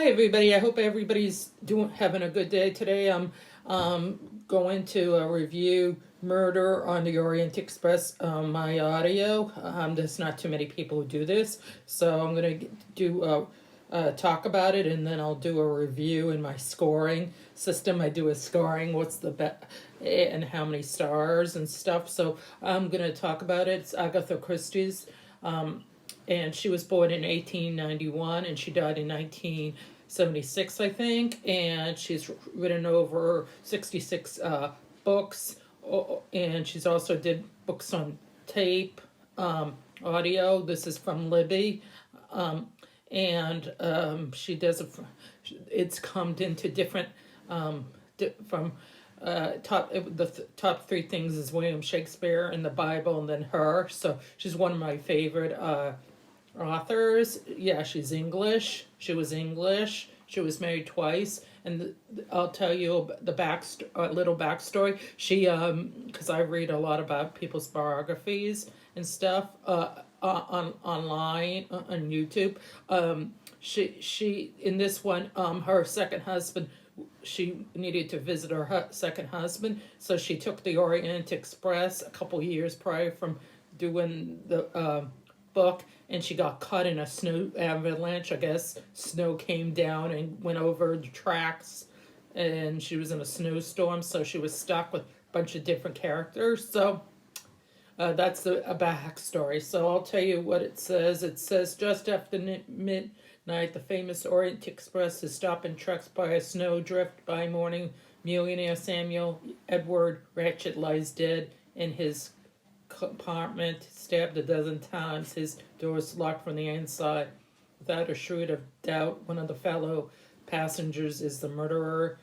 Hi everybody. I hope everybody's having a good day today. I'm going to review Murder on the Orient Express, my audio. There's not too many people who do this, so I'm going to do talk about it, and then I'll do a review in my scoring system. I do a scoring, what's the best and how many stars and stuff. So I'm going to talk about it. It's Agatha Christie's. And she was born in 1891 and she died in 1976, I think. And she's written over 66 books, and she's also did books on tape, audio. This is from Libby. She does it's come into different from top three things is William Shakespeare and the Bible, and then her. So she's one of my favorite authors. Yeah, she's English. She was English. She was married twice, and I'll tell you the little backstory. She, because I read a lot about people's biographies and stuff online on YouTube. She in this one, her second husband. She needed to visit her second husband, so she took the Orient Express a couple years prior from doing the book, and she got caught in a snow avalanche. I guess snow came down and went over the tracks, and she was in a snowstorm, so she was stuck with a bunch of different characters. So that's a backstory. So I'll tell you what it says. It says just after midnight, the famous Orient Express is stopped in tracks by a snowdrift. By morning, millionaire Samuel Edward Ratchet lies dead in his compartment, stabbed a dozen times. His doors locked from the inside. Without a shred of doubt, one of the fellow passengers is the murderer.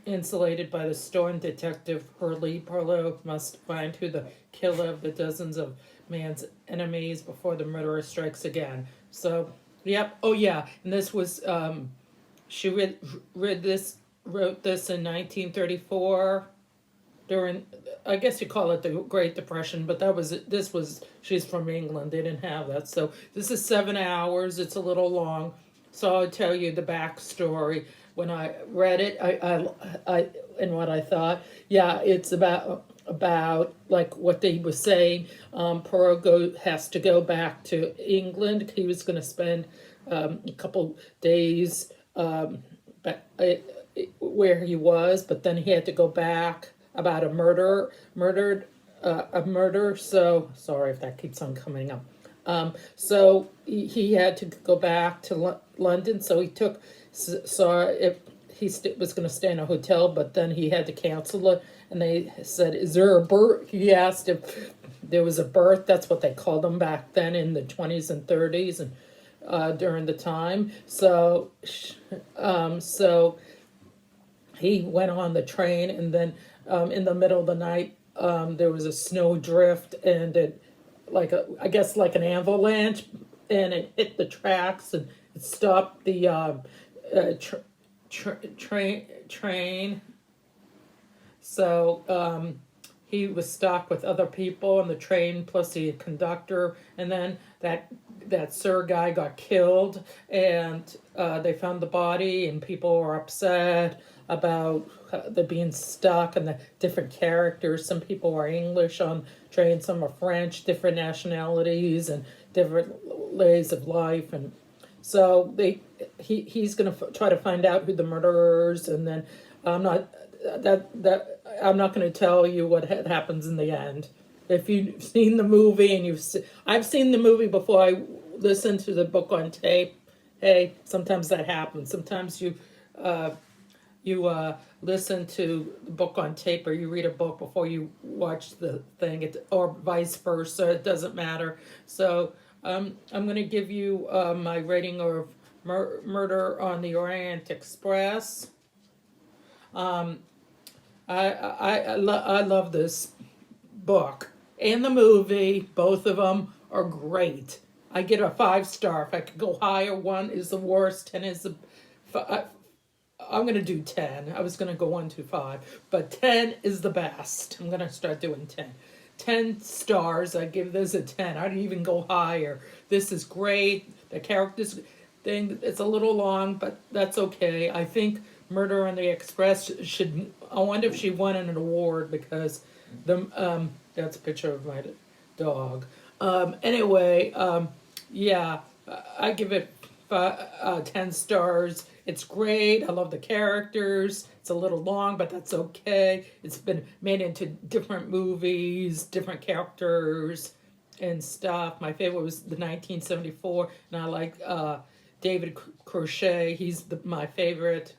Insulated by the storm, Detective Hurley Parlow must find who the killer of the dozens of man's enemies before the murderer strikes again. So, yep. Oh, yeah. And this was she wrote this in 1934 during, I guess you call it the Great Depression, but she's from England. They didn't have that. So this is 7 hours. It's a little long. So I'll tell you the backstory. When I read it, I and what I thought. Yeah, it's about like what they were saying. Poirot has to go back to England. He was going to spend a couple days where he was, but then he had to go back about a murder. So sorry if that keeps on coming up. So he had to go back to London. So he saw if he was going to stay in a hotel, but then he had to cancel it. And they said, "Is there a birth?" He asked if there was a birth. That's what they called them back then in the 20s and 30s, and during the time. So he went on the train, and then in the middle of the night, there was a snow drift, and it, I guess like an avalanche, and it hit the tracks, and it stopped the train. So he was stuck with other people on the train, plus the conductor, and then that Sir guy got killed, and they found the body, and people were upset about the being stuck and the different characters. Some people are English on train, some are French, different nationalities and different ways of life, and so he's going to try to find out who the murderers, and then I'm not going to tell you what happens in the end. If you've seen the movie, and I've seen the movie before I listened to the book on tape. Hey, sometimes that happens. Sometimes you listen to the book on tape, or you read a book before you watch the thing, or vice versa. It doesn't matter. So I'm going to give you my rating of Murder on the Orient Express. I love this book and the movie. Both of them are great. I get a 5-star. If I could go higher, 1 is the worst, 10 is the. I'm going to do 10. I was going to go 1 to 5, but 10 is the best. I'm going to start doing 10. 10 stars. I give this a 10. I'd even go higher. This is great. The characters, thing. It's a little long, but that's okay. I think Murder on the Express should. I wonder if she won an award because that's a picture of my dog. Anyway, yeah, I give it 10 stars. It's great. I love the characters. It's a little long, but that's okay. It's been made into different movies, different characters and stuff. My favorite was the 1974, and I like David Crochet. He's my favorite.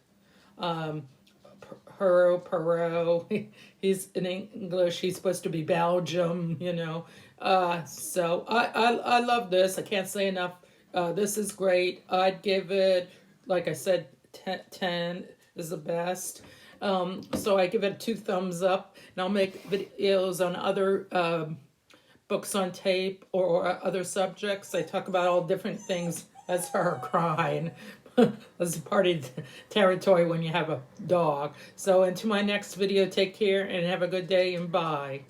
Perot. He's in English. He's supposed to be Belgium, you know. So I love this. I can't say enough. This is great. I'd give it, like I said, 10 is the best. So I give it 2 thumbs up. And I'll make videos on other books on tape or other subjects. I talk about all different things. That's her crying. That's a party territory when you have a dog. So until my next video, take care and have a good day and bye.